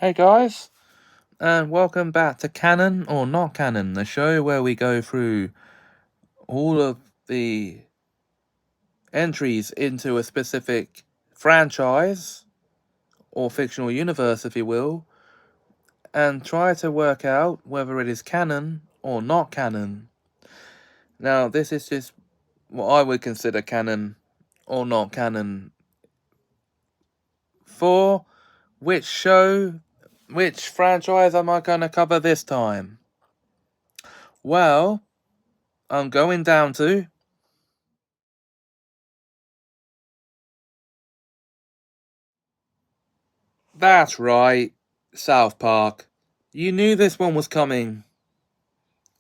Hey guys, and welcome back to Canon or Not Canon, the show where we go through all of the entries into a specific franchise or fictional universe, if you will, and try to work out whether it is canon or not canon. Now, this is just what I would consider canon or not canon for which show, which franchise am I going to cover this time? Well, I'm going down to That's right, South Park. You knew this one was coming.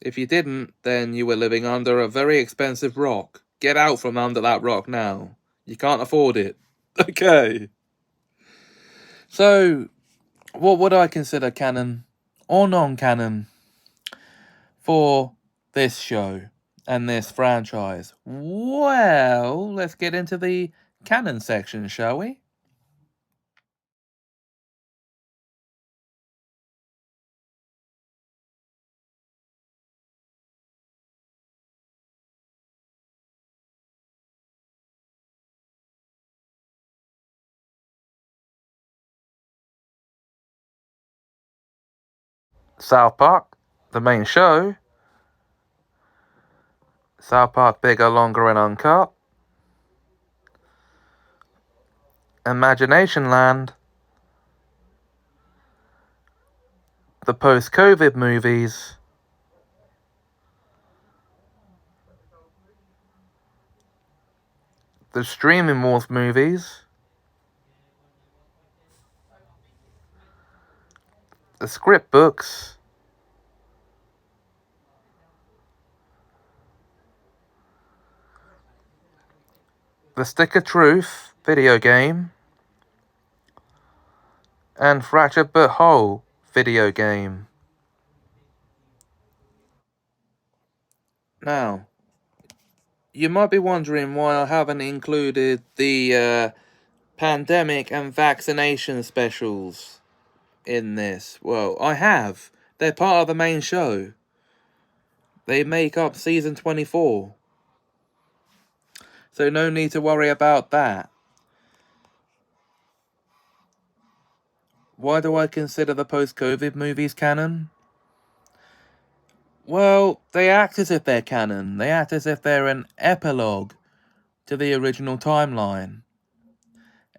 If you didn't, then you were living under a very expensive rock. Get out from under that rock now. You can't afford it. Okay. So, what would I consider canon or non-canon for this show and this franchise? Well, let's get into the canon section, shall we? South Park, the main show. South Park Bigger, Longer, and Uncut. Imaginationland. The post-COVID movies. The streaming wars movies. The script books. The Stick of Truth video game. And Fractured But Whole video game. Now, you might be wondering why I haven't included the pandemic and vaccination specials in this. Well, I have. They're part of the main show. They make up season 24. So no need to worry about that. Why do I consider the post-COVID movies canon? Well, they act as if they're canon. They act as if they're an epilogue to the original timeline.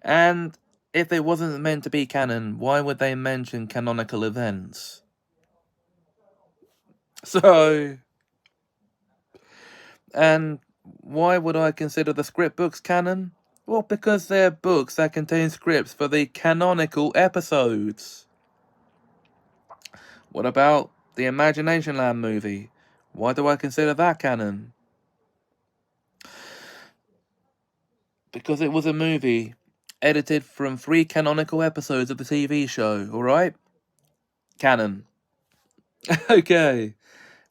And if it wasn't meant to be canon, why would they mention canonical events? So, and why would I consider the script books canon? Well, because they're books that contain scripts for the canonical episodes. What about the Imaginationland movie? Why do I consider that canon? Because it was a movie edited from 3 canonical episodes of the TV show, alright? Canon. Okay.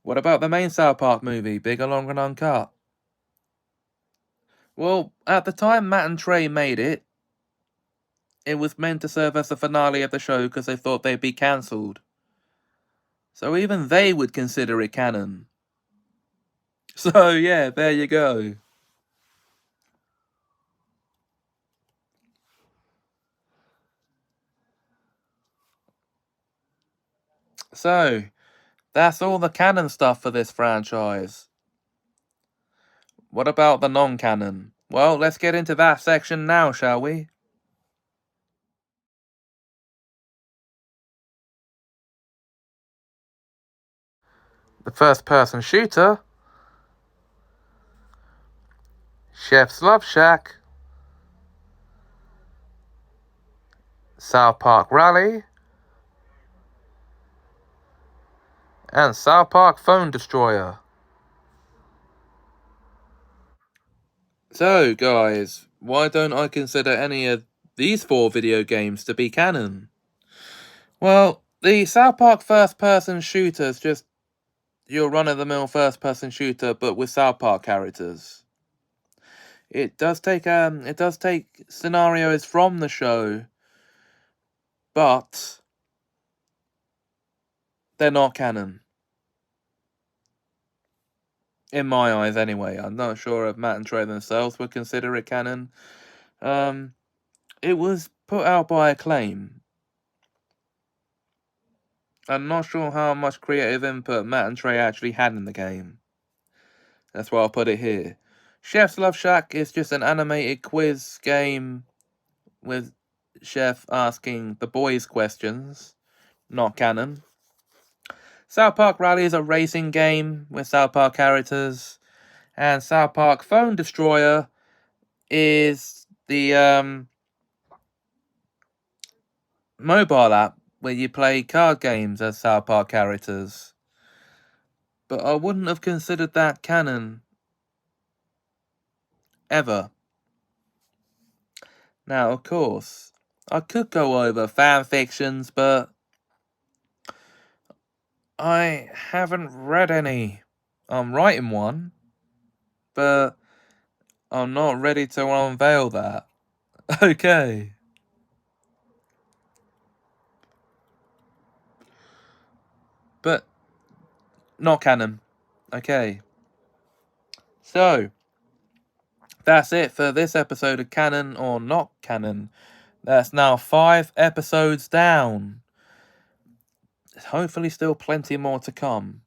What about the main South Park movie, Bigger, Longer, and Uncut? Well, at the time Matt and Trey made it, it was meant to serve as the finale of the show because they thought they'd be cancelled. So even they would consider it canon. So yeah, there you go. So, that's all the canon stuff for this franchise. What about the non-canon? Well, let's get into that section now, shall we? The first-person shooter, Chef's Luv Shack, South Park Rally, and South Park Phone Destroyer. So, guys, why don't I consider any of these 4 video games to be canon? Well, the South Park first-person shooter is just your run-of-the-mill first-person shooter, but with South Park characters. It does take scenarios from the show, but they're not canon. In my eyes, anyway. I'm not sure if Matt and Trey themselves would consider it canon. It was put out by Acclaim. I'm not sure how much creative input Matt and Trey actually had in the game. That's why I'll put it here. Chef's Luv Shack is just an animated quiz game with Chef asking the boys questions, not canon. South Park Rally is a racing game with South Park characters, and South Park Phone Destroyer is the mobile app where you play card games as South Park characters. But I wouldn't have considered that canon ever. Now, of course, I could go over fan fictions, but I haven't read any. I'm writing one, but I'm not ready to unveil that. Okay. But not canon. Okay. So, that's it for this episode of Canon or Not Canon. That's now 5 episodes down. Hopefully still plenty more to come.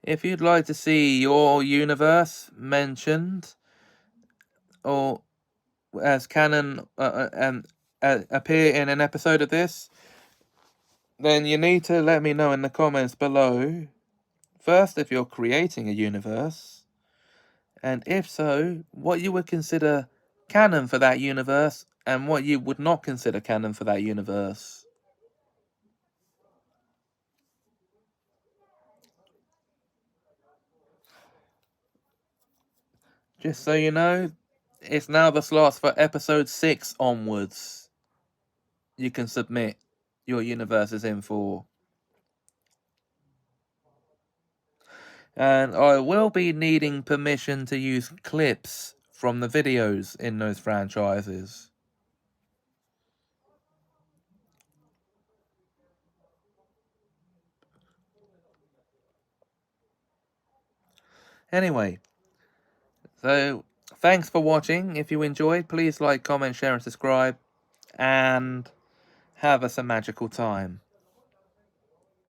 If you'd like to see your universe mentioned, or as canon and appear in an episode of this, then you need to let me know in the comments below. First, if you're creating a universe, and if so, what you would consider canon for that universe, and what you would not consider canon for that universe. Just so you know, it's now the slots for episode 6 onwards. You can submit your universes in for. And I will be needing permission to use clips from the videos in those franchises. Anyway, so thanks for watching. If you enjoyed, please like, comment, share, and subscribe. And have us a magical time.